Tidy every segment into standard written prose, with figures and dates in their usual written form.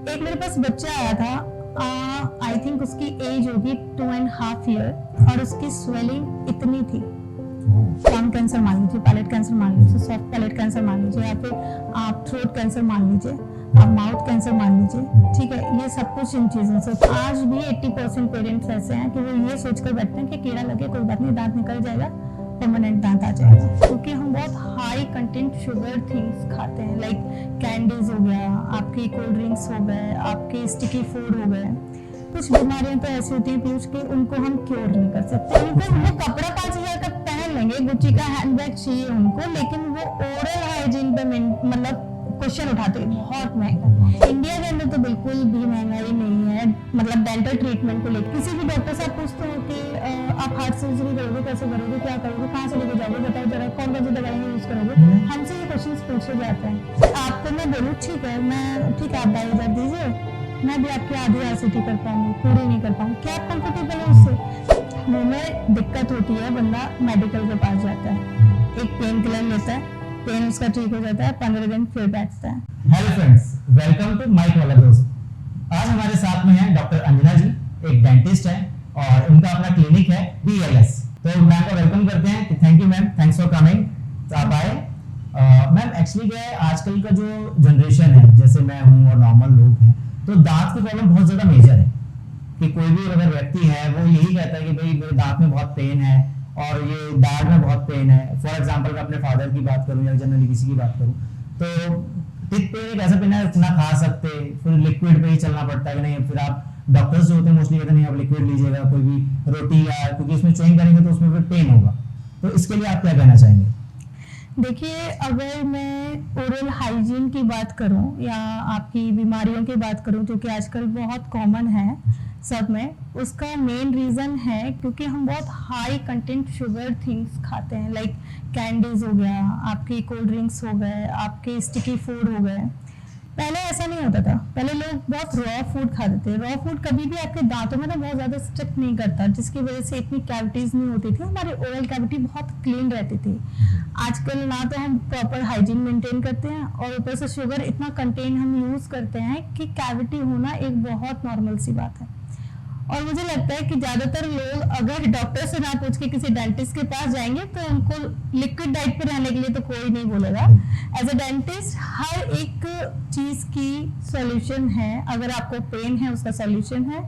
एक मेरे पास बच्चा आया था, आई थिंक उसकी एज होगी 2.5 ईयर और उसकी स्वेलिंग इतनी थी। टंग कैंसर मान लीजिए, पैलेट कैंसर मान लीजिए, सॉफ्ट पैलेट कैंसर मान लीजिए, या फिर आप थ्रोट कैंसर मान लीजिए, आप माउथ कैंसर मान लीजिए, ठीक है। ये सब कुछ इन चीजों से आज भी 80% पेरेंट्स ऐसे हैं कि वो ये सोचकर बैठते हैं कि कीड़ा लगे कोई बात नहीं, दांत निकल जाएगा, परमानेंट दांत आ जाएगा। क्योंकि हम बहुत हाई कंटेंट शुगर थिंग्स खाते हैं, लाइक कैंडीज हो गया, आपकी कोल्ड ड्रिंक्स हो गए, आपके स्टिकी फूड हो गए। कुछ बीमारियां तो ऐसी होती हैं पीयूष की उनको हम क्योर नहीं कर सकते। उनको वो कपड़ा 5,000 का पहन लेंगे, गुच्ची का हैंडबैग चाहिए उनको, लेकिन वो ओरल हाइजीन पे मतलब क्वेश्चन उठाते हैं बहुत महंगा। इंडिया के अंदर तो बिल्कुल भी महंगाई नहीं है, मतलब डेंटल ट्रीटमेंट को लेकर किसी भी डॉक्टर से आप पूछते हो कि आप हार्ट सर्जरी करोगे, कैसे करोगे, क्या करोगे, कहाँ से लेके जाओगे, बताओ जरा, कौन कौन सी दवाइयाँ यूज करोगे, हमसे ये क्वेश्चन पूछे जाते हैं। आपको मैं बोलूँ ठीक है, ठीक है आप 22,000 दीजिए, मैं भी आपकी आधी RCT कर पाऊंगी, पूरी नहीं कर पाऊंगी, क्या आप कंफर्टेबल है उससे? मुंह में दिक्कत होती है, बंदा मेडिकल के पास जाता है, एक पेन किलर लेता है, पेन उसका ठीक हो जाता है, 15 दिन फिर बैठता है। Hello friends, welcome to mic वाला दोस्त। आज हमारे साथ में है डॉक्टर अंजना जी, एक डेंटिस्ट है और उनका अपना क्लिनिक है BLS। तो मैम को वेलकम करते हैं कि thank you ma'am, thanks for coming. तो आप आए। मैम एक्चुअली क्या है, आजकल का जो जनरेशन है, जैसे मैं हूँ और नॉर्मल लोग हैं, तो दांत की प्रॉब्लम बहुत ज्यादा मेजर है कि कोई भी अगर व्यक्ति है वो यही कहता है कि भाई मेरे दांत में बहुत पेन है और ये दाढ़ में बहुत पेन है। फॉर एग्जांपल मैं अपने फादर की बात करूं या जनरली किसी की बात करूं, तो टिक पेन एक ऐसा पेन है ना खा सकते, फिर लिक्विड पे ही चलना पड़ता है कि नहीं, फिर आप डॉक्टर्स जो होते हैं मोस्टली कहते हैं नहीं आप लिक्विड लीजिएगा, कोई भी रोटी या क्योंकि उसमें च्युइंग करेंगे तो उसमें फिर पेन होगा। तो इसके लिए आप क्या कहना चाहेंगे? देखिए, अगर मैं ओरल हाइजीन की बात करूं या आपकी बीमारियों की बात करूं जो कि आजकल बहुत कॉमन है सब में, उसका मेन रीज़न है क्योंकि हम बहुत हाई कंटेंट शुगर थिंग्स खाते हैं, लाइक कैंडीज हो गया, आपकी कोल्ड ड्रिंक्स हो गए, आपके स्टिकी फूड हो गए। पहले ऐसा नहीं होता था, पहले लोग बहुत रॉ फूड खाते थे। रॉ फूड कभी भी आपके दांतों में ना बहुत ज़्यादा स्टिक नहीं करता, जिसकी वजह से इतनी कैविटीज नहीं होती थी, हमारी ओरल कैविटी बहुत क्लीन रहती थी। आजकल ना तो हम प्रॉपर हाइजीन मेंटेन करते हैं और ऊपर से शुगर इतना कंटेन हम यूज करते हैं कि कैविटी होना एक बहुत नॉर्मल सी बात है। और मुझे लगता है कि ज्यादातर लोग अगर डॉक्टर से ना पूछ के किसी डेंटिस्ट के पास जाएंगे तो उनको लिक्विड डाइट पे रहने के लिए तो कोई नहीं बोलेगा। एज अ डेंटिस्ट हर एक चीज की सॉल्यूशन है। अगर आपको पेन है उसका सॉल्यूशन है,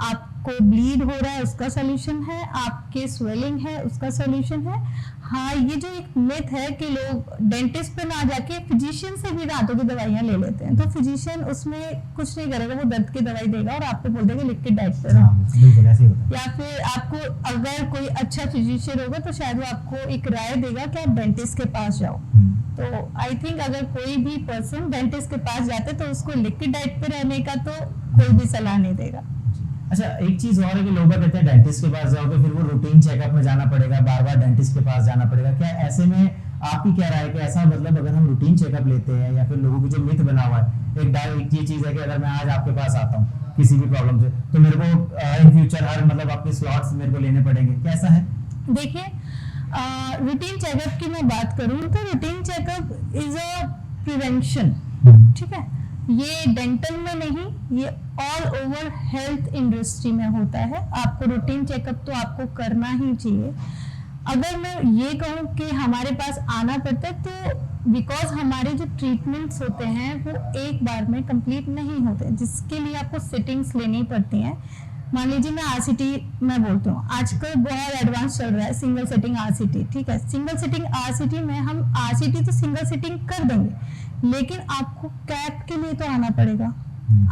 आपको ब्लीड हो रहा है उसका सॉल्यूशन है, आपके स्वेलिंग है उसका सॉल्यूशन है। हाँ, ये जो एक मिथ है कि लोग डेंटिस्ट पे ना जाके फिजिशियन से भी दांतों की दवाइयां ले लेते हैं, तो फिजिशियन उसमें कुछ नहीं करेगा, वो दर्द की दवाई देगा और आपको बोल देगा लिक्विड डाइट पे रहो। बिल्कुल ऐसे ही होता है। या फिर आपको अगर कोई अच्छा फिजिशियन होगा तो शायद वो आपको एक राय देगा कि आप डेंटिस्ट के पास जाओ। तो आई थिंक अगर कोई भी पर्सन डेंटिस्ट के पास जाते तो उसको लिक्विड डाइट पे रहने का तो कोई भी सलाह नहीं देगा। अच्छा, एक चीज और है कि लोग कहते हैं डेंटिस्ट के पास जाओ तो फिर वो रूटीन चेकअप में जाना पड़ेगा, बार बार डेंटिस्ट के पास जाना पड़ेगा। क्या ऐसे में आपकी क्या राय है कि ऐसा मतलब अगर हम रूटीन चेकअप लेते हैं या फिर लोगों की जो मिथ बना हुआ है, एक ये चीज है कि अगर मैं आज आपके पास आता हूँ किसी भी प्रॉब्लम से तो मेरे को इन फ्यूचर हर मतलब आपके स्लॉट्स मेरे को लेने पड़ेंगे, कैसा है? देखिए, रूटीन चेकअप की मैं बात करूं तो routine checkup is a prevention, ठीक है। ये डेंटल में नहीं, ये ऑल ओवर हेल्थ इंडस्ट्री में होता है। आपको रूटीन चेकअप तो आपको करना ही चाहिए। अगर मैं ये कहूँ कि हमारे पास आना पड़ता है तो बिकॉज हमारे जो ट्रीटमेंट्स होते हैं वो एक बार में कंप्लीट नहीं होते, जिसके लिए आपको सिटिंग्स लेनी पड़ती हैं। मान लीजिए मैं RCT मैं बोलती हूँ, आजकल बहुत एडवांस चल रहा है सिंगल सिटिंग RCT, ठीक है। सिंगल सिटिंग RCT में हम RCT तो सिंगल सिटिंग कर देंगे, लेकिन आपको कैप के लिए तो आना पड़ेगा,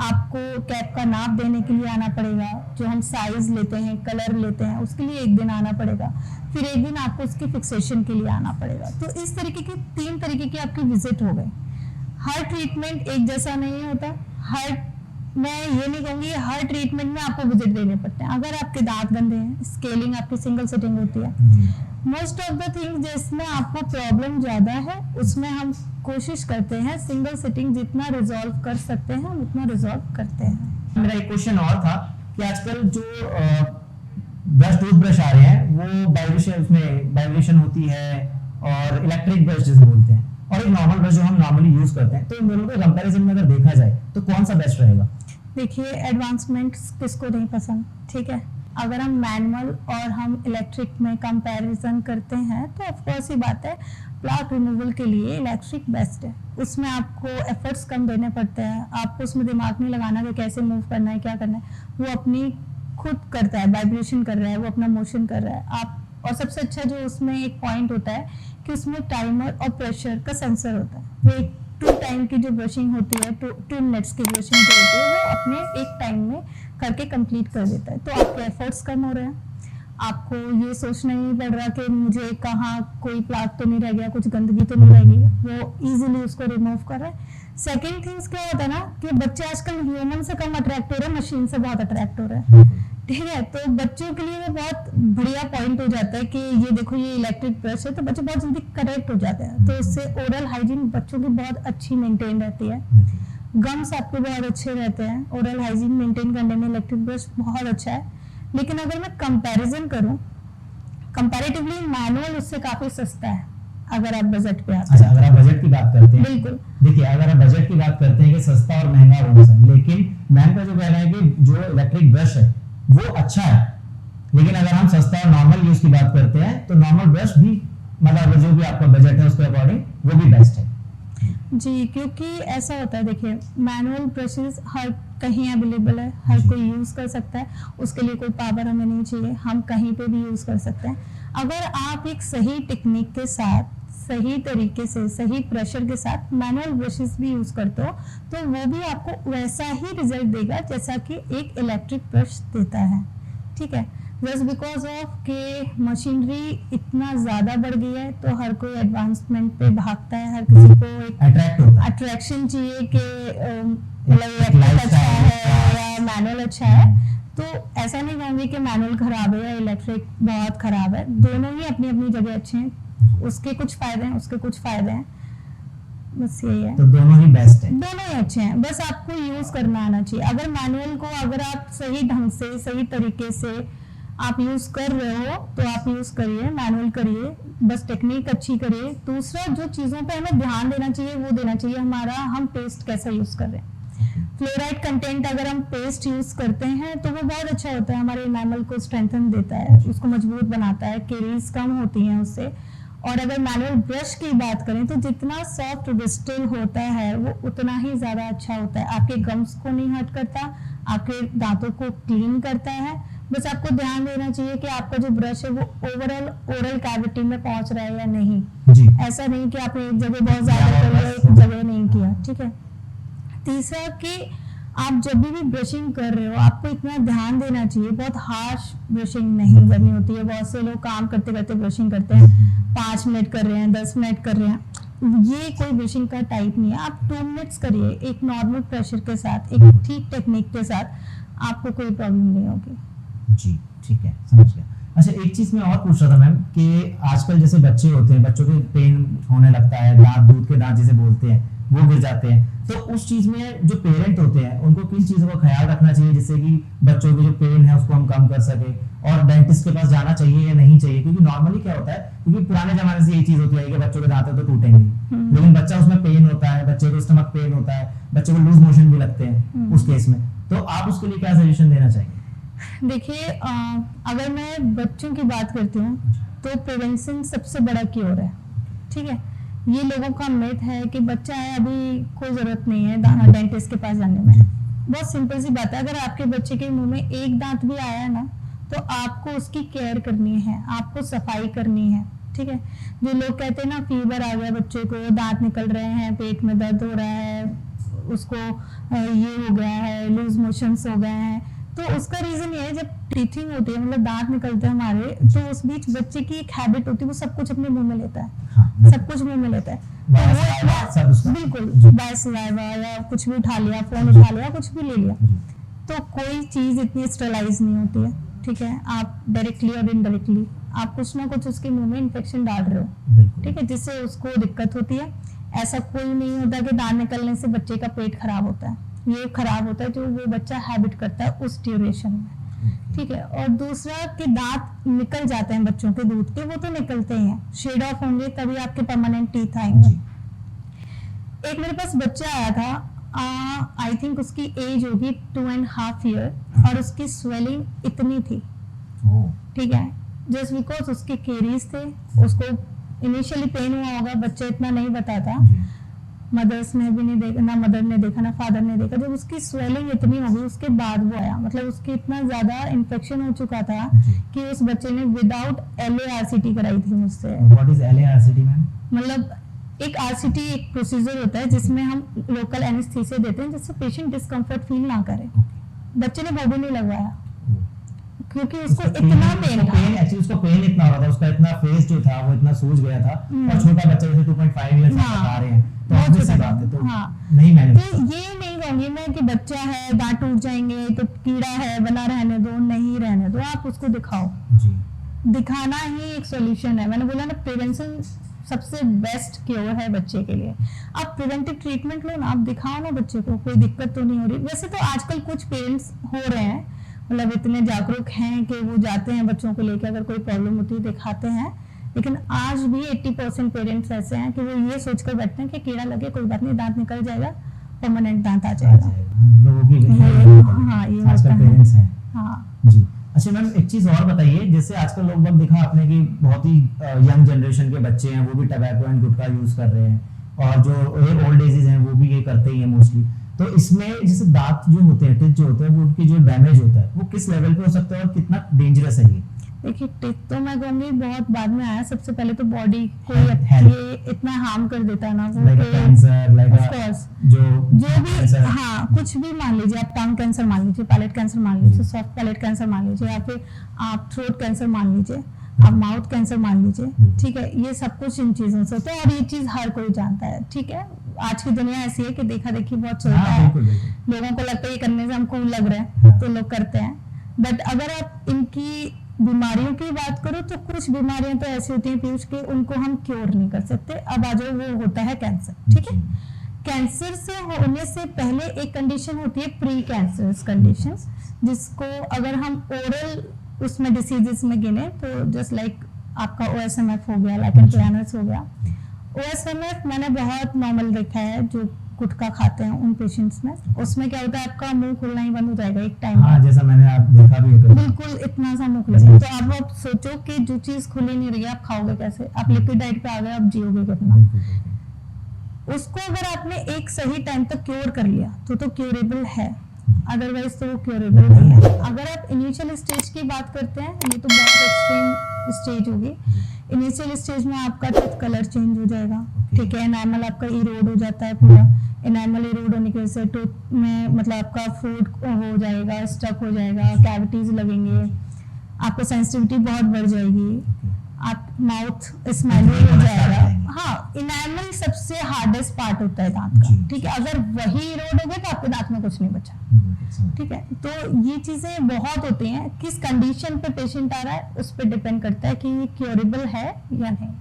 आपको कैप का नाप देने के लिए आना पड़ेगा, जो हम साइज लेते हैं, कलर लेते हैं, उसके लिए एक दिन आना पड़ेगा, फिर एक दिन आपको उसकी फिक्सेशन के लिए आना पड़ेगा। तो इस तरीके की 3 तरीके की आपकी विजिट हो गई। हर ट्रीटमेंट एक जैसा नहीं होता, मैं ये नहीं कहूंगी हर ट्रीटमेंट में आपको विजिट देने पड़ते हैं। अगर आपके दांत गंदे हैं, स्केलिंग आपकी सिंगल सिटिंग होती है। मोस्ट ऑफ द थिंग्स जिसमें आपको प्रॉब्लम ज्यादा है उसमें हम कोशिश करते हैं सिंगल सिटिंग जितना रिजॉल्व कर सकते हैं हम उतना रिजॉल्व करते हैं। मेरा एक क्वेश्चन और था कि आजकल जो ब्रश टूथब्रश आ रहे हैं वो वाइब्रेशन, उसमें वाइब्रेशन होती है और इलेक्ट्रिक ब्रश जिसे बोलते हैं, और एक नॉर्मल ब्रश जो हम नॉर्मली यूज करते हैं, तो इन दोनों के कंपैरिजन में अगर देखा जाए तो कौन सा बेस्ट रहेगा? देखिए, एडवांसमेंट्स किसको नहीं पसंद, ठीक है। अगर हम मैनुअल और हम इलेक्ट्रिक में कंपैरिजन करते हैं तो ऑफ कोर्स ही बात है, प्लाक रिमूवल के लिए इलेक्ट्रिक बेस्ट है। उसमें आपको एफर्ट्स कम देने पड़ते हैं, आपको उसमें दिमाग नहीं लगाना कि कैसे मूव करना है, क्या करना है, वो अपनी खुद करता है, वाइब्रेशन कर रहा है, वो अपना मोशन कर रहा है। आप और सबसे अच्छा जो उसमें एक पॉइंट होता है कि उसमें टाइमर और प्रेशर का सेंसर होता है। वो एक 2 टाइम की जो ब्रशिंग होती है, 2 मिनट्स की ब्रशिंग जो होती है, वो अपने एक टाइम में करके कंप्लीट कर देता है। तो आपके एफर्ट्स कम हो रहे हैं, आपको ये सोचना ही नहीं पड़ रहा कि मुझे कहाँ कोई प्लाक तो नहीं रह गया, कुछ गंदगी तो नहीं रह गई, वो इजीली उसको रिमूव कर रहा है। सेकेंड थिंग्स क्या होता है ना कि बच्चे आजकल ह्यूमन से कम अट्रैक्ट हो रहे हैं, मशीन से बहुत अट्रैक्ट हो रहे हैं, ठीक है। तो बच्चों के लिए वो बहुत बढ़िया पॉइंट हो जाता है कि ये देखो ये इलेक्ट्रिक ब्रश है, तो बच्चे बहुत जल्दी करेक्ट हो जाते हैं। तो उससे ओरल हाइजीन बच्चों की बहुत अच्छी मेंटेन रहती है, गम्स आपके बहुत अच्छे रहते हैं। ओरल हाइजीन मेंटेन करने में इलेक्ट्रिक ब्रश बहुत अच्छा है। लेकिन अगर मैं कंपैरिजन करूं, कंपैरेटिवली मैनुअल उससे काफी सस्ता है अगर आप बजट पे आते हैं। अच्छा, अगर आप बजट की बात करते हैं, बिल्कुल। देखिए, अगर आप बजट की बात करते हैं कि सस्ता और महंगा हो सकता, लेकिन मैम का जो कहना है कि जो इलेक्ट्रिक ब्रश है वो अच्छा है, लेकिन अगर हम सस्ता और नॉर्मल यूज की बात करते हैं तो नॉर्मल ब्रश भी, मतलब जो भी आपका बजट है उसके अकॉर्डिंग वो भी बेस्ट है जी। क्योंकि ऐसा होता है, देखिए मैनुअल ब्रशेस हर कहीं अवेलेबल है, हर कोई यूज कर सकता है, उसके लिए कोई पावर हमें नहीं चाहिए, हम कहीं पे भी यूज कर सकते हैं। अगर आप एक सही टेक्निक के साथ, सही तरीके से, सही प्रेशर के साथ मैनुअल ब्रशेस भी यूज करते हो तो वो भी आपको वैसा ही रिजल्ट देगा जैसा कि एक इलेक्ट्रिक ब्रश देता है, ठीक है। जस्ट बिकॉज ऑफ के मशीनरी इतना ज़्यादा बढ़ गई है तो हर कोई एडवांसमेंट पे भागता है, हर किसी को एक अट्रैक्ट होता है, अट्रैक्शन चाहिए कि मतलब इलेक्ट्रिक अच्छा है या मैनुअल अच्छा है। तो ऐसा नहीं कहूँगी कि मैनुअल खराब है या इलेक्ट्रिक बहुत खराब है, दोनों ही अपनी अपनी जगह अच्छे हैं, उसके कुछ फायदे हैं, उसके कुछ फायदे हैं, बस यही है। तो दोनों ही बेस्ट है, दोनों ही अच्छे हैं, बस आपको यूज करना आना चाहिए। अगर मैनुअल को अगर आप सही ढंग से, सही तरीके से आप यूज कर रहे हो तो आप यूज करिए, मैनुअल करिए, बस टेक्निक अच्छी करिए। दूसरा जो चीजों पे हमें ध्यान देना चाहिए वो देना चाहिए, हमारा हम पेस्ट कैसा यूज कर रहे हैं। फ्लोराइड कंटेंट अगर हम पेस्ट यूज करते हैं तो वो बहुत अच्छा होता है, हमारे एनामल को स्ट्रेंथन देता है, उसको मजबूत बनाता है, केरीज कम होती हैं उससे। और अगर मैनुअल ब्रश की बात करें तो जितना सॉफ्ट ब्रिस्टल होता है वो उतना ही ज्यादा अच्छा होता है, आपके गम्स को नहीं हर्ट करता, आपके दांतों को क्लीन करता है। बस आपको ध्यान देना चाहिए कि आपका जो ब्रश है वो ओवरऑल ओरल कैविटी में पहुंच रहा है या नहीं जी। ऐसा नहीं कि आपने एक जगह बहुत ज्यादा कर लिया, एक जगह नहीं किया, ठीक है। तीसरा कि आप जब भी ब्रशिंग कर रहे हो आपको इतना ध्यान देना चाहिए, बहुत हार्श ब्रशिंग नहीं करनी होती है। बहुत से लोग काम करते करते ब्रशिंग करते हैं, 5 मिनट कर रहे हैं, 10 मिनट कर रहे हैं, ये कोई ब्रशिंग का टाइप नहीं है। आप 2 मिनट्स करिए एक नॉर्मल प्रेशर के साथ, एक ठीक टेक्निक के साथ, आपको कोई प्रॉब्लम नहीं होगी। जी, ठीक है, समझ गया। अच्छा, एक चीज मैं और पूछ रहा था मैम कि आजकल जैसे बच्चे होते हैं, बच्चों के पेन होने लगता है, दांत, दूध के दांत जिसे बोलते हैं वो गिर जाते हैं, तो उस चीज में जो पेरेंट होते हैं उनको किन चीजों का ख्याल रखना चाहिए जिससे कि बच्चों की जो पेन है उसको हम कम कर सके, और डेंटिस्ट के पास जाना चाहिए या नहीं चाहिए? क्योंकि नॉर्मली क्या होता है, क्योंकि पुराने जमाने से यही चीज होती है कि बच्चों के दांत तो टूटेंगे, लेकिन बच्चा उसमें पेन होता है, बच्चे को स्टमक पेन होता है, बच्चे को लूज मोशन भी लगते हैं उस केस में, तो आप उसके लिए क्या सजेशन देना चाहेंगे? देखिए, अगर मैं बच्चों की बात करती हूँ तो प्रिवेंशन सबसे बड़ा क्योर है, ठीक है। ये लोगों का मिथ है कि बच्चा है अभी कोई जरूरत नहीं है डेंटिस्ट के पास जाने में। बहुत सिंपल सी बात है, अगर आपके बच्चे के मुंह में एक दांत भी आया है ना तो आपको उसकी केयर करनी है, आपको सफाई करनी है, ठीक है। जो लोग कहते हैं ना फीवर आ गया बच्चे को, दांत निकल रहे हैं, पेट में दर्द हो रहा है, उसको ये हो गया है, लूज मोशंस हो गए हैं, तो उसका रीजन ये है जब टीथिंग होती है, मतलब दांत निकलते हैं हमारे, तो उस बीच बच्चे की एक हैबिट होती है, वो सब कुछ अपने मुंह में लेता है, हाँ, सब कुछ मुंह में लेता है, तो वो बिल्कुल बाय सलाइवा या कुछ भी उठा लिया, फोन उठा लिया, कुछ भी ले लिया, तो कोई चीज इतनी स्टरलाइज नहीं होती है, ठीक है। आप डायरेक्टली और इनडायरेक्टली आप कुछ ना कुछ उसके मुंह में इन्फेक्शन डाल रहे हो, ठीक है, जिससे उसको दिक्कत होती है। ऐसा कोई नहीं होता कि दांत निकलने से बच्चे का पेट खराब होता है, ये खराब होता है जो वो बच्चा हैबिट करता है उस ड्यूरेशन में, ठीक है। और दूसरा कि दांत निकल जाते हैं बच्चों के दूध के, वो तो निकलते ही हैं, शेड ऑफ होंगे तभी आपके परमानेंट टीथ आएंगे, एक मेरे पास बच्चा आया था, आई थिंक उसकी एज होगी 2.5 ईयर और उसकी स्वेलिंग इतनी थी, ठीक है, जस्ट बिकॉज उसके केरीज थे, उसको इनिशियली पेन हुआ होगा, बच्चा इतना नहीं बताता, मदर्स ने भी नहीं देखा, ना मदर ने देखा ना फादर ने देखा, जब उसकी स्वेलिंग इतनी हो गई उसके बाद वो आया, मतलब उसके इतना ज्यादा इन्फेक्शन हो चुका था कि उस बच्चे ने विदाउट LARCT कराई थी मुझसे। What is LARCT ma'am? मतलब एक RCT एक प्रोसीजर होता है जिसमें हम लोकल एनेस्थीसिया देते हैं जिससे पेशेंट डिस्कम्फर्ट फील ना करे। बच्चे ने वो भी नहीं लगवाया क्योंकि उसको इतना पेन था, एक्चुअली उसको पेन इतना हो रहा था, उसका इतना फेस जो था वो इतना सूज गया था, और छोटा बच्चा जैसे 2.5 इयर्स का बता रहे हैं, तो ऑब्वियस सी बात है, तो नहीं मैंने तो ये नहीं कहूंगी मैं कि बच्चा है दांत टूट जाएंगे तो कीड़ा है बना रहने दो, नहीं रहने दो, आप उसको दिखाओ जी, दिखाना ही एक सॉल्यूशन है। मैंने बोला ना प्रिवेंशन सबसे बेस्ट क्योर है बच्चे के लिए। आप प्रिवेंटिव ट्रीटमेंट लो ना, आप दिखाओ ना बच्चे को, कोई दिक्कत तो नहीं हो रही। वैसे तो आजकल कुछ पेरेंट्स हो रहे हैं, मतलब इतने जागरूक हैं कि वो जाते हैं बच्चों को लेकर, अगर कोई प्रॉब्लम होती है दिखाते हैं, लेकिन आज भी 80% पेरेंट्स ऐसे हैं कि वो ये सोचकर बैठते हैं कि कीड़ा लगे कोई बात नहीं, दांत निकल जाएगा, परमानेंट दांत आ जाएगा। लोगों की हाँ ये आजकल पेरेंट्स हैं। हाँ जी। अच्छा मैम एक चीज और बताइए, जैसे आजकल लोग बाग देखा आपने कि बहुत ही यंग जनरेशन के बच्चे हैं, वो भी टबैको एंड गुटखा यूज कर रहे हैं, और जो ओल्ड एजेस हैं वो भी ये करते ही हैं मोस्टली। तो इसमें जैसे दांत जो होते हैं, टीथ जो होते हैं, वो उनकी जो डैमेज होता है वो किस लेवल पे हो सकता है और कितना डेंजरस है ये? देखिए टिक तो मैं कहूंगी बहुत बाद में आया, सबसे पहले तो बॉडी को ये इतना हार्म कर देता है ना वो, लाइक कैंसर, लाइक जो भी, हाँ कुछ भी मान लीजिए, आप टंग कैंसर मान लीजिए, पैलेट कैंसर मान लीजिए, सॉफ्ट पैलेट कैंसर मान लीजिए, या फिर आप थ्रोट कैंसर मान लीजिए, आप माउथ कैंसर मान लीजिए, ठीक है, ये सब कुछ इन चीजों से होता है और ये चीज हर कोई जानता है, ठीक है। आज की दुनिया ऐसी है कि देखा देखी बहुत चलता है, लोगों को लगता है ये करने से हम कूल लग रहे हैं तो लोग करते हैं, बट अगर आप इनकी बीमारियों की बात करो तो कुछ बीमारियां तो ऐसी होती हैं पीयूष के उनको हम क्योर नहीं कर सकते। अब आ जाओ, वो होता है कैंसर, ठीक है। कैंसर से होने से पहले एक कंडीशन होती है प्री कैंसरस कंडीशन, जिसको अगर हम ओरल उसमें डिसीजेस में गिने तो जस्ट लाइक आपका OSMF हो गया, लाइकन प्लानस हो गया। OSMF मैंने बहुत नॉर्मल देखा है, जो गुटखा खाते हैं उन पेशेंट्स में, उसमें क्या होता है आपका मुंह खुलना ही बंद हो जाएगा एक टाइम, हाँ, जैसा मैंने आप देखा भी है, बिल्कुल इतना सा मुंह खुलेगा। तो आप सोचो कि जो चीज खुली नहीं रही है आप खाओगे कैसे, आप लिक्विड डाइट पे आ गए, आप जियोगे कितना। उसको अगर आपने एक सही टाइम तक क्योर कर लिया तो क्योरेबल है, अदरवाइज तो वो क्योरेबल नहीं है। अगर आप इनिशियल स्टेज की बात करते हैं, ये तो बहुत एक्सट्रीम स्टेज होगी। इनिशियल स्टेज में आपका टीथ कलर चेंज हो जाएगा, ठीक है, एनामल आपका इरोड हो जाता है पूरा, एनामल इरोड होने की वजह से टूथ में मतलब आपका फूड हो जाएगा, स्टक हो जाएगा, कैविटीज लगेंगे, आपको सेंसिटिविटी बहुत बढ़ जाएगी, आप माउथ स्मेली हो जाएगा। हाँ, इनामल सबसे हार्डेस्ट पार्ट होता है दांत का, ठीक है, अगर वही इरोड हो गया तो आपके दांत में कुछ नहीं बचा, ठीक है। तो ये चीजें बहुत होती हैं, किस कंडीशन पे पेशेंट आ रहा है उस पर डिपेंड करता है कि ये क्योरेबल है या नहीं।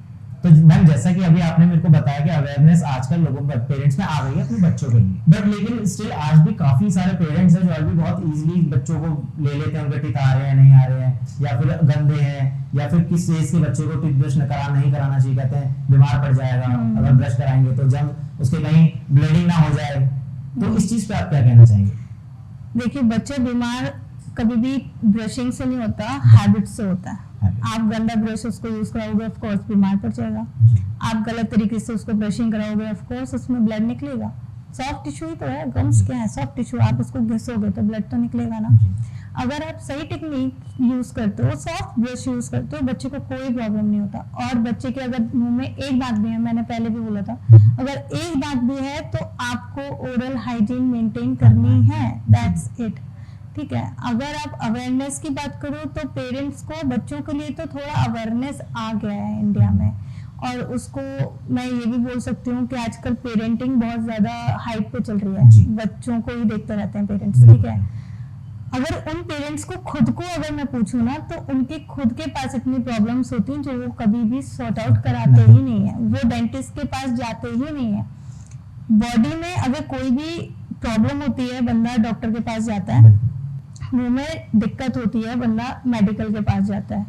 तो मैम जैसा कि अभी आपने मेरे को बताया कि अवेयरनेस आजकल लोगों में, पेरेंट्स में आ गई है अपने बच्चों के लिए, बट लेकिन स्टिल आज भी काफी सारे पेरेंट्स हैं जो अभी बहुत इजीली बच्चों को ले लेते हैं, उनके टीथ आ रहे हैं नहीं आ रहे हैं, या फिर गंदे हैं, या फिर किस एज के बच्चे को टीथ ब्रश नहीं कराना चाहिए, कहते हैं बीमार पड़ जाएगा अगर ब्रश कराएंगे तो, जब उसके कहीं ब्लीडिंग ना हो जाए, तो इस चीज पे आप क्या कहना चाहेंगे? देखिए बच्चे बीमार कभी भी ब्रशिंग से नहीं होता, हैबिट से होता है। आप गंदा ब्रश उसको यूज कराओगे ऑफ कोर्स बीमार पड़ जाएगा, आप गलत तरीके से उसको ब्रशिंग कराओगे ऑफ कोर्स उसमें ब्लड निकलेगा। सॉफ्ट टिश्यू ही तो है, गम्स क्या है, सॉफ्ट टिश्यू, आप उसको घिसोगे तो ब्लड तो निकलेगा ना। अगर आप सही टेक्निक यूज करते हो, सॉफ्ट ब्रश यूज करते हो, बच्चे को कोई प्रॉब्लम नहीं होता। और बच्चे के अगर मुंह में एक दांत भी है, मैंने पहले भी बोला था, अगर एक दांत भी है तो आपको ओरल हाइजीन मेंटेन करनी है, दैट्स इट, ठीक है। अगर आप अवेयरनेस की बात करो तो पेरेंट्स को, बच्चों के लिए तो थोड़ा अवेयरनेस आ गया है इंडिया में, और उसको मैं ये भी बोल सकती हूँ कि आजकल पेरेंटिंग बहुत ज्यादा हाइट पे चल रही है, बच्चों को ही देखते रहते हैं पेरेंट्स, ठीक है। अगर उन पेरेंट्स को खुद को अगर मैं पूछूं ना तो उनके खुद के पास इतनी प्रॉब्लम्स होती हैं जो वो कभी भी सॉर्ट आउट कराते ही नहीं है, वो डेंटिस्ट के पास जाते ही नहीं है। बॉडी में अगर कोई भी प्रॉब्लम होती है बंदा डॉक्टर के पास जाता है, मुंह में दिक्कत होती है बंदा मेडिकल के पास जाता है,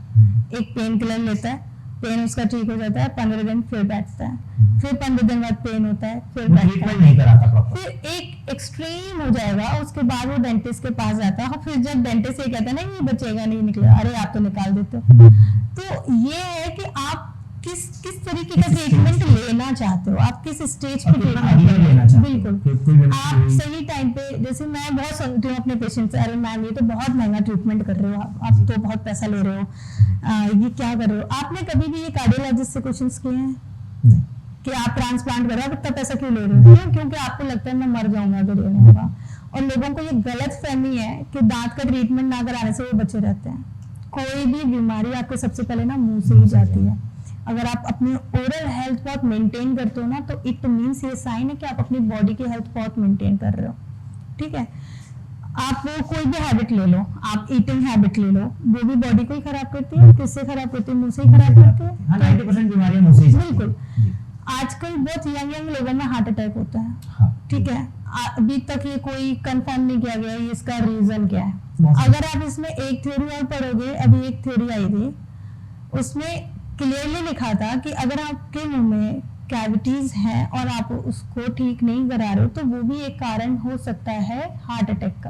एक पेन किलर लेता है, पेन उसका ठीक हो जाता है, 15 दिन फिर बैठता है, फिर 15 दिन बाद पेन होता है, फिर मैं बैठता ट्रीटमेंट है, नहीं कराता प्रॉपर। फिर एक एक्सट्रीम हो जाएगा, उसके बाद वो डेंटिस्ट के पास जाता है, और फिर जब डेंटिस्ट ये कहता है ना ये बचेगा नहीं निकलेगा, अरे आप तो निकाल देते हो। तो ये है कि आप किस तरीके का ट्रीटमेंट लेना चाहते हो, आप किस स्टेज पे ट्रीटमेंट बिल्कुल आप सही टाइम पे। जैसे मैं बहुत सुनती हूँ अपने पेशेंट से, अरे मैम ये तो बहुत महंगा ट्रीटमेंट कर रहे हो आप तो बहुत पैसा ले रहे हो, ये क्या कर रहे हो। आपने कभी भी ये कार्डियोलॉजिस्ट से क्वेश्चंस किए हैं कि आप ट्रांसप्लांट कर रहे हो, इतना पैसा क्यों ले रहे हो? क्यों? क्योंकि आपको लगता है मैं मर जाऊंगा अगर ये नहीं होगा। और लोगों को ये गलत फहमी है कि दांत का ट्रीटमेंट ना कराने से वो बचे रहते हैं। कोई भी बीमारी आपको सबसे पहले ना मुंह से ही जाती है। अगर आप अपनी ओरल हेल्थ बहुत मेंटेन करते हो ना, तो इट मीन्स ये साइन है कि आप अपनी बॉडी की हेल्थ बहुत मेंटेन कर रहे हो। ठीक है, आप वो कोई भी हैबिट ले लो, आप ईटिंग हैबिट ले लो, वो भी बॉडी को ही खराब करती है। किससे खराब करती है? मुंह से ही खराब करती है। हाँ, 90% बीमारियां मुंह से ही जाती हैं। बिल्कुल। आजकल बहुत यंग लोगों में हार्ट अटैक होता है। हाँ, ठीक है, अभी तक ये कोई कंफर्म नहीं किया गया है इसका रीजन क्या है। अगर आप इसमें एक थ्योरी और पढ़ोगे, अभी एक थ्योरी आई थी, उसमें क्लियरली लिखा था कि अगर आपके मुंह में कैविटीज हैं और आप उसको ठीक नहीं करा रहे हो, तो वो भी एक कारण हो सकता है हार्ट अटैक का।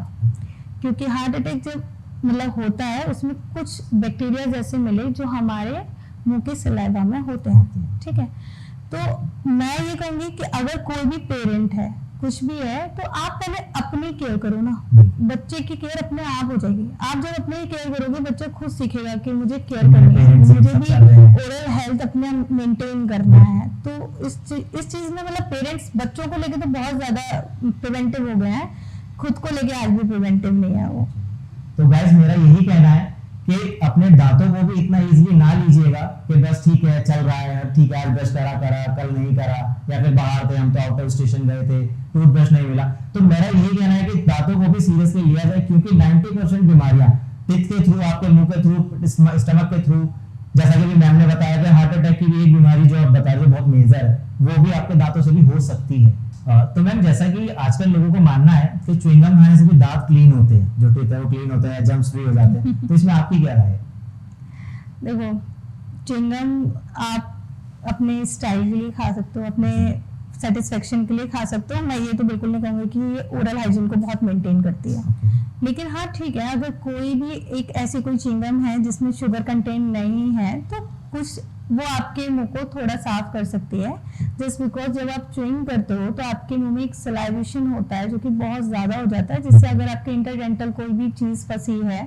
क्योंकि हार्ट अटैक जब मतलब होता है, उसमें कुछ बैक्टीरिया जैसे मिले जो हमारे मुंह के सलाइवा में होते हैं। ठीक है, तो मैं ये कहूंगी कि अगर कोई भी पेरेंट है, कुछ भी है, तो आप पहले अपनी केयर करो ना। बच्चे की केयर अपने आप हो जाएगी। आप जब अपनी केयर करोगे, बच्चा खुद सीखेगा कि मुझे केयर करनी है, मुझे भी ओरल हेल्थ अपने मेंटेन करना है। तो इस चीज में मतलब पेरेंट्स बच्चों को लेके तो बहुत ज्यादा प्रिवेंटिव हो गए हैं, खुद को लेके आज भी प्रिवेंटिव नहीं है वो। तो गाइस मेरा यही कहना है कि अपने दांतों को भी इतना इजीली ना लीजिएगा कि बस ठीक है चल रहा है, ठीक है आज ब्रश करा कल नहीं करा, या फिर बाहर थे हम तो आउट ऑफ स्टेशन गए थे, टूथब्रश नहीं मिला। तो मेरा यही कहना है कि दांतों को भी सीरियसली लिया जाए, क्योंकि 90% बीमारियां टिथ के थ्रू, आपके मुंह के थ्रू, स्टमक के थ्रू, जैसा कि मैम ने बताया कि हार्ट अटैक की भी एक बीमारी जो आप बता रहे हो बहुत मेजर है, वो भी आपके दांतों से भी हो सकती है। तो मैम जैसा कि आजकल लोगों को मानना है कि च्युइंगम खाने से भी दांत क्लीन होते हैं, जो टीथ है वो क्लीन होते हैं, जर्म्स फ्री हो जाते हैं, तो इसमें आपकी क्या राय है? देखो, च्युइंगम आप अपने स्टाइल के लिए खा सकते हो, अपने सेटिस्फेक्शन के लिए खा सकते हो। मैं ये तो बिल्कुल नहीं कहूँगी कि ये ओरल हाइजीन को बहुत मेंटेन करती है। लेकिन हाँ ठीक है, अगर कोई भी एक ऐसी कोई च्युइंगम है जिसमें शुगर कंटेंट नहीं है, तो कुछ वो आपके मुंह को थोड़ा साफ कर सकती है। जस्ट बिकॉज जब आप च्युइंग करते हो तो आपके मुंह में एक सलाइवेशन होता है जो कि बहुत ज्यादा हो जाता है, जिससे अगर आपके इंटरडेंटल कोई भी चीज फंसी है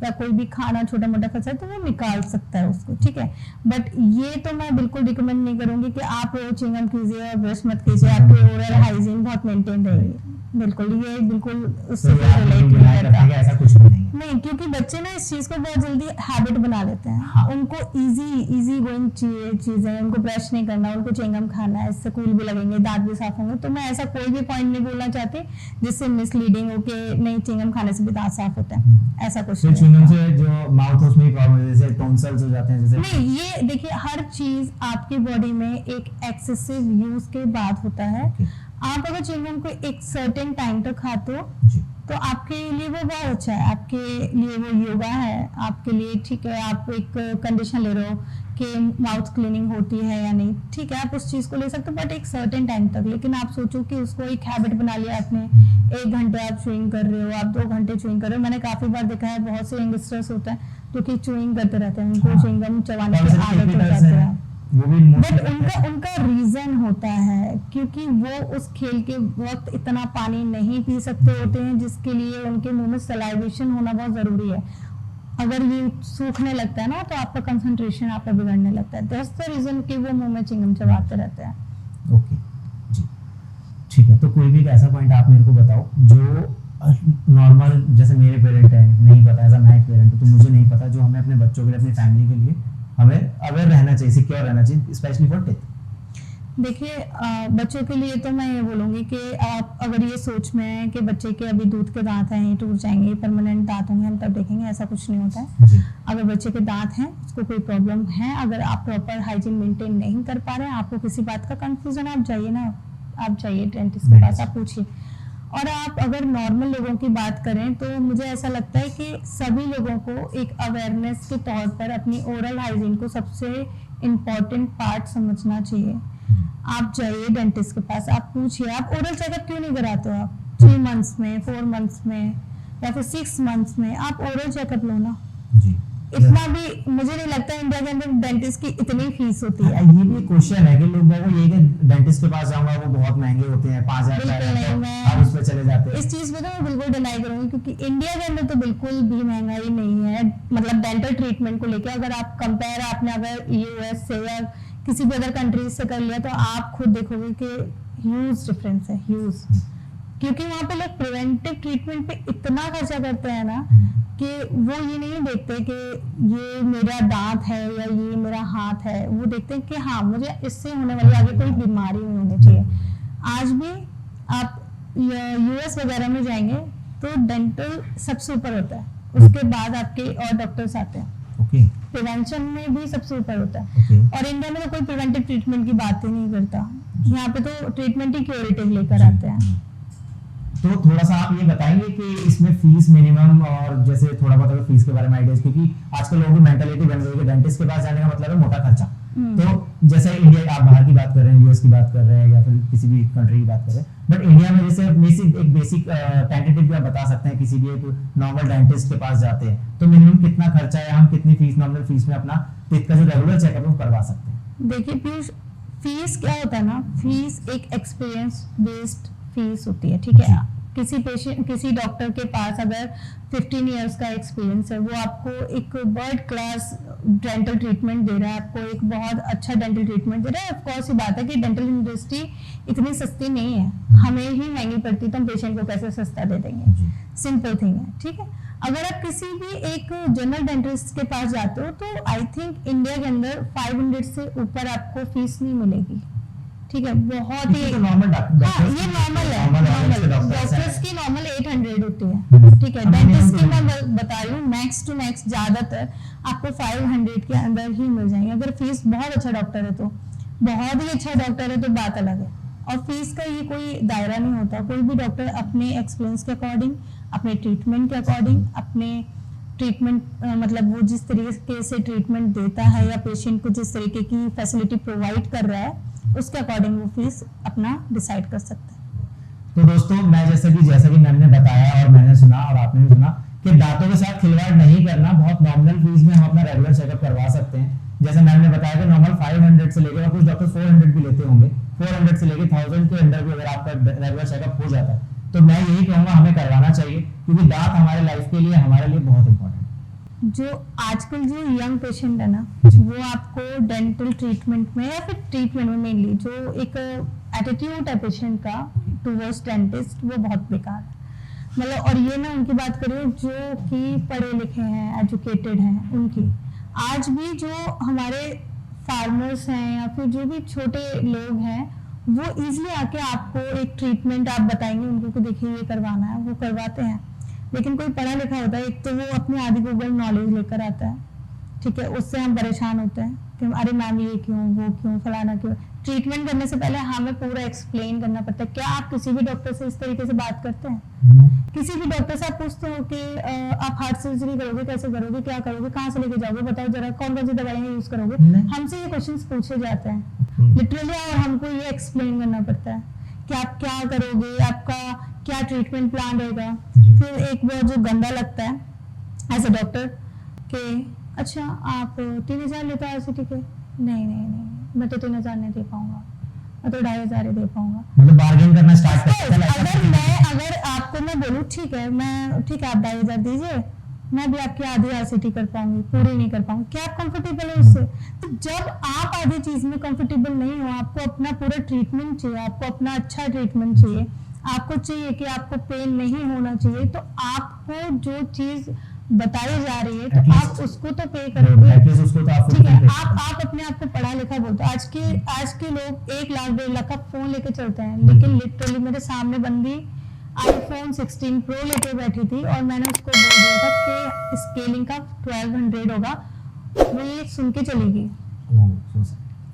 या कोई भी खाना छोटा मोटा फंसा है तो वो निकाल सकता है उसको। ठीक है, बट ये तो मैं बिल्कुल रिकमेंड नहीं करूंगी कि आप च्युइंगम कीजिए और ब्रश मत कीजिए, आपके ओरल हाइजीन बहुत मेंटेन रहेगी। बिल्कुल, ये बिल्कुल उससे रिलेट नहीं करता, ऐसा कुछ भी नहीं है। नहीं, क्योंकि बच्चे ना इस चीज को बहुत जल्दी हैबिट बना लेते हैं। हाँ। उनको इजी गोइंग चीजें, उनको ब्रश नहीं करना, उनको च्युइंगम खाना है, इससे कूल भी लगेंगे, दांत भी साफ होंगे। तो मैं ऐसा कोई भी पॉइंट नहीं बोलना चाहती जिससे मिसलीडिंग हो के नहीं च्युइंगम खाने से भी दांत साफ होते हैं, ऐसा कुछ नहीं। च्युइंगम से जो माउथ उसमें प्रॉब्लम है, जैसे टॉन्सिल्स हो जाते हैं, जैसे नहीं, ये देखिए हर चीज आपकी बॉडी में एक एक्सेसिव यूज के बाद होता है। आप अगर च्युइंगम को एक सर्टेन टाइम तक खाते हो तो आपके लिए वो बहुत अच्छा है, आपके लिए वो योगा है आपके लिए। ठीक है, आप एक कंडीशन ले रहे हो कि माउथ क्लीनिंग होती है या नहीं, ठीक है, आप उस चीज को ले सकते हो बट एक सर्टेन टाइम तक। लेकिन आप सोचो कि उसको एक हैबिट बना लिया आपने, 1 घंटे आप च्युइंग कर रहे हो, आप 2 घंटे च्युइंग कर रहे हो। मैंने काफी बार देखा है बहुत से यंगस्टर्स होते हैं जो कि च्युइंग करते रहते हैं, उनको च्युइंगम चबाने की आदत हो जाती है। बट उनका रीजन होता है क्योंकि वो उस खेल के वक्त इतना पानी नहीं पी सकते होते हैं, जिसके लिए उनके मुंह में सलाइवेशन होना बहुत जरूरी है। अगर ये सूखने लगता है ना तो आपका कंसंट्रेशन आपका बिगड़ने लगता है। दैट्स द रीजन कि वो मुंह में च्युइंगम चबाते रहते हैं। ओके जी, ठीक है। तो कोई भी ऐसा पॉइंट आप मेरे को बताओ जो नॉर्मल, जैसे मेरे पेरेंट है, नहीं पता, ऐसा मैं एक पेरेंट हूँ तो मुझे नहीं पता, जो हमें अपने बच्चों के लिए, अपनी फैमिली के लिए हमें अवेयर रहना चाहिए, सिक्योर रहना चाहिए, स्पेशली फॉर टीथ। देखिए, बच्चों के लिए तो मैं ये बोलूंगी कि आप अगर ये सोच में है कि बच्चे के अभी दूध के दांत हैं, टूट जाएंगे, परमानेंट दांत होंगे, हम तब देखेंगे, ऐसा कुछ नहीं होता है। अगर बच्चे के दांत हैं, उसको कोई प्रॉब्लम है, अगर आप प्रॉपर हाइजीन मेंटेन नहीं कर पा रहे हैं, आपको किसी बात का कंफ्यूजन, आप जाइए ना, आप जाइए डेंटिस्ट के पास, आप पूछिए। और आप अगर नॉर्मल लोगों की बात करें तो मुझे ऐसा लगता है कि सभी लोगों को एक अवेयरनेस के तौर पर अपनी ओरल हाइजीन को सबसे इम्पोर्टेंट पार्ट समझना चाहिए। आप जाइए डेंटिस्ट के पास, आप पूछिए आप ओरल चेकअप क्यों नहीं कराते हो, आप 3 मंथ्स में, 4 मंथ्स में या फिर 6 मंथ्स में आप ओरल चेकअप लो ना। जी। इतना भी मुझे नहीं लगता इंडिया के अंदर डेंटिस्ट की इतनी फीस होती है। ये भी क्वेश्चन है कि लोगों को ये कि डेंटिस्ट के पास जाऊंगा वो बहुत महंगे होते हैं, 5,000 बिल्कुल नहीं, मैं आप उस पे चले जाते हैं। इस चीज पे तो मैं बिल्कुल डिनाई करूंगी, क्योंकि इंडिया के अंदर तो बिल्कुल भी महंगाई नहीं है। मतलब डेंटल ट्रीटमेंट को लेकर अगर आप कंपेयर आपने अगर यूएस से या किसी भी अदर कंट्रीज से कर लिया तो आप खुद देखोगे कि ह्यूज डिफरेंस है, ह्यूज। क्योंकि वहाँ पे लोग प्रिवेंटिव ट्रीटमेंट पे इतना खर्चा करते हैं ना कि वो ये नहीं देखते कि ये मेरा दांत है या ये मेरा हाथ है, वो देखते हैं कि हाँ मुझे इससे होने वाली आगे कोई बीमारी नहीं होनी चाहिए। आज भी आप यूएस वगैरह में जाएंगे तो डेंटल सबसे ऊपर होता है, उसके बाद आपके और डॉक्टर्स आते हैं। ओके। प्रिवेंशन में भी सबसे ऊपर होता है। ओके। और इंडिया में तो कोई प्रिवेंटिव ट्रीटमेंट की बात ही नहीं करता, यहाँ पे तो ट्रीटमेंट ही क्योरेटिव लेकर आते हैं। तो थोड़ा सा आप ये बताएंगे कि इसमें फीस मिनिमम और जैसे थोड़ा बहुत अगर फीस के बारे में आइडियाज, क्योंकि आजकल लोगों की मेंटालिटी बन गई है डेंटिस्ट के पास जाने का मतलब है मोटा खर्चा। तो जैसे इंडिया आप बाहर की बात कर रहे हैं, यूएस की बात कर रहे हैं या फिर किसी भी कंट्री की बात कर रहे हैं, बट इंडिया में जैसे बेसिक टेंटेटिव भी आप बता सकते हैं, किसी भी एक नॉर्मल डेंटिस्ट के पास जाते हैं तो मिनिमम कितना खर्चा है, हम कितनी फीस नॉर्मल फीस में अपना टीथ का जो रेगुलर चेकअप है करवा सकते हैं। देखिए पीयूष, फीस क्या होता है ना, फीस एक एक्सपीरियंस बेस्ड फीस होती है, ठीक है। किसी पेशेंट, किसी डॉक्टर के पास अगर 15 इयर्स का एक्सपीरियंस है, वो आपको एक वर्ल्ड क्लास डेंटल ट्रीटमेंट दे रहा है, आपको एक बहुत अच्छा डेंटल ट्रीटमेंट दे रहा है। ऑफ कोर्स ये बात है कि डेंटल इंडस्ट्री इतनी सस्ती नहीं है, हमें ही महंगी पड़ती तो हम पेशेंट को कैसे सस्ता दे देंगे, सिंपल थिंग है, ठीक है। अगर आप किसी भी एक जनरल डेंटिस्ट के पास जाते हो तो आई थिंक इंडिया के अंदर 500 से ऊपर आपको फीस नहीं मिलेगी, ठीक है। बहुत ही नॉर्मल हाँ ये नॉर्मल है, नॉर्मल डॉक्टर्स की नॉर्मल 800 होती है, ठीक है। डेंटिस्ट की मैं बता रही हूँ मैक्स टू मैक्स ज्यादातर आपको 500 के अंदर ही मिल जाएंगे। अगर फीस बहुत अच्छा डॉक्टर है तो, बहुत ही अच्छा डॉक्टर है तो बात अलग है। और फीस का ये कोई दायरा नहीं होता, कोई भी डॉक्टर अपने एक्सपीरियंस के अकॉर्डिंग, अपने ट्रीटमेंट के अकॉर्डिंग, अपने ट्रीटमेंट मतलब वो जिस तरीके से ट्रीटमेंट देता है या पेशेंट को जिस तरीके की फैसिलिटी प्रोवाइड कर रहा है उसके अकॉर्डिंग वो फीस अपना डिसाइड कर सकता है। तो दोस्तों मैं जैसे कि मैम ने बताया और मैंने सुना और आपने भी सुना कि दांतों के साथ खिलवाड़ नहीं करना, बहुत नॉमिनल फीस में हम अपना रेगुलर चेकअप करवा सकते हैं। जैसे मैम ने बताया कि नॉर्मल 500 से लेकर, कुछ डॉक्टर 400 भी लेते होंगे, 400 से लेकर 1000 के अंदर भी अगर आपका रेगुलर चेकअप हो जाता है तो मैं यही कहूंगा हमें करवाना चाहिए, क्योंकि दांत हमारे लाइफ के लिए, हमारे लिए बहुत इंपॉर्टेंट है। जो आजकल जो यंग पेशेंट है ना, वो आपको डेंटल ट्रीटमेंट में या फिर ट्रीटमेंट में मेनली जो एक एटीट्यूड है पेशेंट का टुवर्ड्स डेंटिस्ट, वो बहुत बेकार है। मतलब और ये ना उनकी बात करें जो कि पढ़े लिखे हैं, एजुकेटेड हैं, उनकी आज भी जो हमारे फार्मर्स हैं या फिर जो भी छोटे लोग हैं वो इजीली आके आपको एक ट्रीटमेंट आप बताएंगे उनको कि देखिए ये करवाना है, वो करवाते हैं। लेकिन कोई पढ़ा लिखा होता है, एक तो वो अपनी आधी गूगल नॉलेज लेकर आता है, ठीक है, उससे हम परेशान होते हैं कि अरे मैम ये क्यों, वो क्यों, फलाना क्यों। ट्रीटमेंट करने से पहले हमें पूरा एक्सप्लेन करना पड़ता है। क्या आप किसी भी डॉक्टर से इस तरीके से बात करते हैं? किसी भी डॉक्टर से आप पूछते हो कि आप हार्ट सर्जरी करोगे, कैसे करोगे, क्या करोगे, कहाँ से लेके जाओगे, बताओ जरा, कौन कौन सी दवाइयाँ यूज करोगे? हमसे ये क्वेश्चंस पूछे जाते हैं लिटरली, और हमको ये एक्सप्लेन करना पड़ता है कि आप क्या करोगे, आपका क्या ट्रीटमेंट प्लान रहेगा। फिर एक बार जो गंदा लगता है एज अ डॉक्टर कि अच्छा आप 3000 लेते हो आरसीटी के? नहीं नहीं नहीं, मैं तो 3000 नहीं दे पाऊंगा, मैं तो 2500 ही दे पाऊंगा। मतलब बार्गेन करना स्टार्ट करते हैं। अगर आपको मैं बोलूँ ठीक है आप 2500 दीजिए, मैं भी आपकी आधी आरसीटी कर पाऊंगी, पूरी नहीं कर पाऊंगी, क्या आप कंफर्टेबल हो उससे? तो जब आप आधी चीज में कंफर्टेबल नहीं हो, आपको अपना पूरा ट्रीटमेंट चाहिए, आपको अपना अच्छा ट्रीटमेंट चाहिए, आपको चाहिए कि आपको पेन नहीं होना चाहिए, तो आपको जो चीज बताई जा रही है तो आप उसको तो पे करोगे, ठीक है। आप अपने आप को पढ़ा लिखा बोलते हो। आज के लोग 1 लाख 1.5 लाख का फोन लेके चलते हैं, लेकिन लिटरली मेरे सामने बंदी iPhone 16 Pro लेके बैठी थी और मैंने उसको बोल दिया था कि स्केलिंग का 1200 होगा, वो ये सुन के चली गई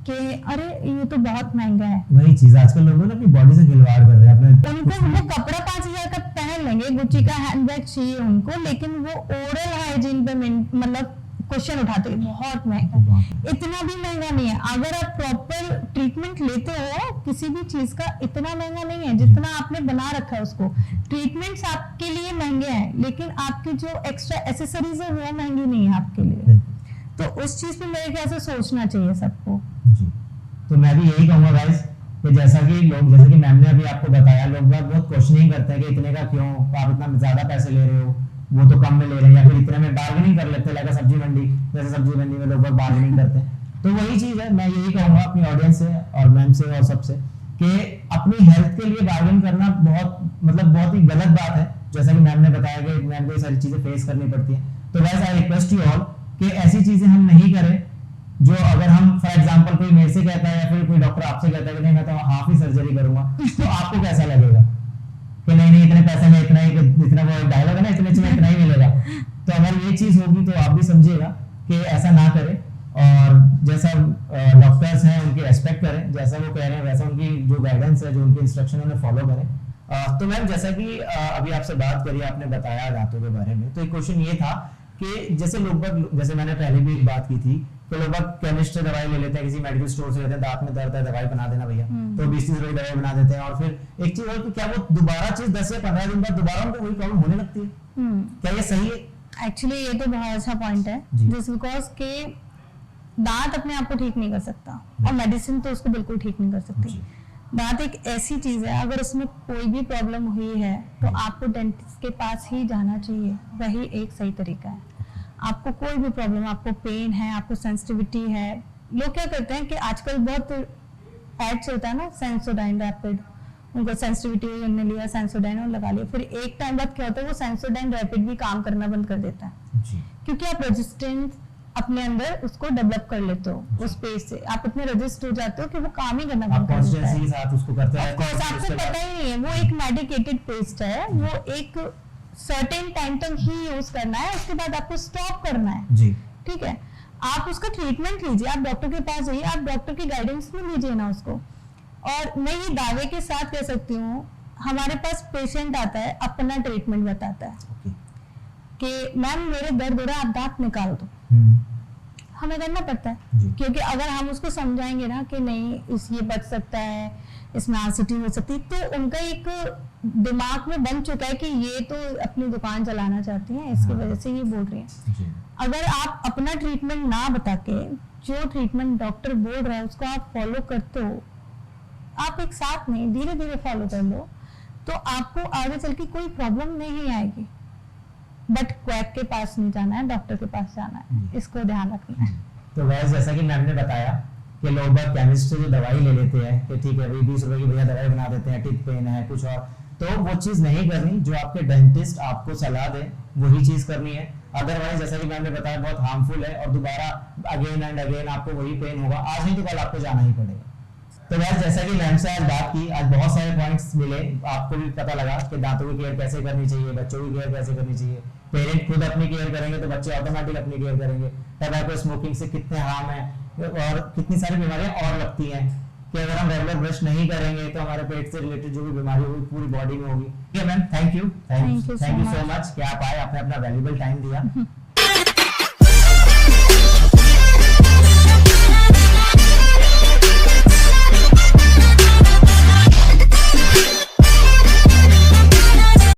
कि अरे ये तो बहुत महंगा है। वही चीज आजकल लोगों ने अपनी बॉडी से खिलवाड़ कर रहे हैं अपने। उनको वो कपड़ा 5000 का पहन लेंगे, गुच्ची का हैंडबैग चाहिए उनको, लेकिन वो ओरल हाइजीन पे मतलब क्वेश्चन उठाते हैं बहुत महंगा। इतना भी महंगा नहीं है, अगर आप प्रॉपर ट्रीटमेंट लेते हो किसी भी चीज का, इतना महंगा नहीं है जितना आपने बना रखा है उसको। ट्रीटमेंट्स आपके लिए महंगे हैं, लेकिन आपकी जो एक्स्ट्रा एसेसरीज है वो महंगी नहीं है आपके लिए। तो उस चीज पे मेरे ख्याल से सोचना चाहिए सबको जी। तो मैं भी यही कहूंगा गाइस कि जैसा कि मैम ने अभी आपको बताया, लोग बहुत क्वेश्चनिंग करते हैं कि इतने का क्यों, आप इतना ज्यादा पैसे ले रहे हो, वो तो कम में ले रहे हैं, या फिर इतने में बार्गेनिंग कर लेते हैं, लाइक सब्जी मंडी, जैसे सब्जी मंडी में लोग बार्गेनिंग करते हैं। तो वही चीज है, मैं यही कहूंगा अपनी ऑडियंस से और मैम से और सबसे कि अपनी हेल्थ के लिए बार्गेन करना बहुत ही गलत बात है। जैसा कि मैम ने बताया कि मैम को ये सारी चीजें फेस करनी पड़ती है। तो guys I request you all कि ऐसी चीजें हम नहीं करें जो, अगर हम फॉर एग्जांपल कोई मेरे से कहता है या फिर कोई डॉक्टर आपसे कहता है कि नहीं मैं तो हाफ ही सर्जरी करूंगा, तो आपको कैसा लगेगा कि नहीं इतने पैसे में इतना वो डायलॉग है ना, इतने में इतना ही मिलेगा। तो अगर ये चीज होगी तो आप भी समझिएगा कि ऐसा ना करें, और जैसा डॉक्टर्स हैं उनकी रेस्पेक्ट करें, जैसा वो कह रहे हैं वैसा उनकी जो गाइडेंस है, जो उनकी इंस्ट्रक्शन उन्हें फॉलो करें। तो मैम जैसा कि अभी आपसे बात करी, आपने बताया दांतों के बारे में, तो एक क्वेश्चन ये था कि जैसे जैसे मैंने पहले भी एक बात की थी कि लोग केमिस्ट से दवाई ले लेते हैं, किसी मेडिकल स्टोर से लेते हैं, दांत में दर्द है दवाई बना देना भैया, तो 20-30 रुपए दवाई बना देते हैं, और फिर एक चीज और कि क्या वो दोबारा चीज 10 या 15 दिन बाद दोबारा उनको वही प्रॉब्लम होने लगती है, क्या ये सही है? एक्चुअली ये तो बहुत अच्छा पॉइंट है, जस्ट बिकॉज के दांत अपने आप को ठीक नहीं कर सकता और मेडिसिन तो उसको बिल्कुल ठीक नहीं कर सकती। दांत एक ऐसी चीज है, अगर उसमें कोई भी प्रॉब्लम हुई है तो आपको डेंटिस्ट के पास ही जाना चाहिए, वही एक सही तरीका है। आपको कोई भी प्रॉब्लम, आपको पेन है, आपको सेंसिटिविटी है, लोग क्या करते हैं कि आजकल बहुत ऐड चलता है ना सेंसोडाइन रैपिड, उनको सेंसिटिविटी उन्होंने लिया सेंसोडाइन और लगा लिया, फिर एक टाइम बाद क्या होता है वो सेंसोडाइन रैपिड भी काम करना बंद कर देता है जी। क्योंकि आप रेजिस्टेंस अपने अंदर उसको डेवलप कर लेते हो, उस पेज से आप इतने रजिस्ट हो जाते हो कि वो काम ही करना बंद कर देता है। साथ उसको करते हैं, आपको पता ही नहीं है, वो एक मेडिकेटेड पेस्ट है, वो एक सर्टेन टाइम तक ही यूज करना है, उसके बाद आपको स्टॉप करना है जी। ठीक है, आप उसका ट्रीटमेंट लीजिए, आप डॉक्टर के पास जाइए, आप डॉक्टर की गाइडेंस में लीजिए ना उसको। और मैं ये दावे के साथ कह सकती हूँ, हमारे पास पेशेंट आता है अपना ट्रीटमेंट बताता है कि मैम मेरे दर्द हो रहा है, आप दांत निकाल दो, हमें करना पड़ता है, क्योंकि अगर हम उसको समझाएंगे ना कि नहीं इस ये बच सकता है, इसमें आसिटी हो सकती है, तो उनका एक दिमाग में बन चुका है कि ये तो अपनी दुकान चलाना चाहती हैं, इसकी वजह से ये बोल रही हैं। अगर आप अपना ट्रीटमेंट ना बता के जो ट्रीटमेंट डॉक्टर बोल रहा है उसको आप फॉलो करते हो, आप एक साथ नहीं धीरे धीरे फॉलो कर लो, तो आपको आगे चल के कोई प्रॉब्लम नहीं आएगी। बट क्वैक के पास नहीं जाना है, डॉक्टर के पास जाना है, इसको ध्यान रखना है। तो वैसे जैसा कि मैम ने बताया कि लोग बाग केमिस्ट से जो दवाई ले लेते हैं कि ठीक है भाई 20 रुपए की भैया दवाई बना देते हैं, टीथ पेन है कुछ और, तो वो चीज नहीं करनी, जो आपके डेंटिस्ट आपको सलाह दे वही चीज करनी है। अदरवाइज जैसा कि मैम ने बताया बहुत हार्मफुल है और दोबारा अगेन एंड अगेन आपको वही पेन होगा, आज नहीं तो कल आपको जाना ही पड़ेगा। तो वैसे जैसा कि मैम से आज बात की, आज बहुत सारे पॉइंट्स मिले, आपको भी पता लगा कि दांतों की केयर कैसे करनी चाहिए, बच्चों की केयर कैसे करनी चाहिए, पेरेंट खुद अपनी केयर करेंगे तो बच्चे ऑटोमेटिक अपनी केयर करेंगे। टबैको स्मोकिंग से कितने हार्म है और कितनी सारी बीमारियां और लगती हैं कि अगर हम रेगुलर ब्रश नहीं करेंगे तो हमारे पेट से रिलेटेड जो भी बीमारी होगी पूरी बॉडी में होगी। ठीक है ma'am, thank you so much कि आप आए, आपने अपना वैल्यूएबल टाइम दिया।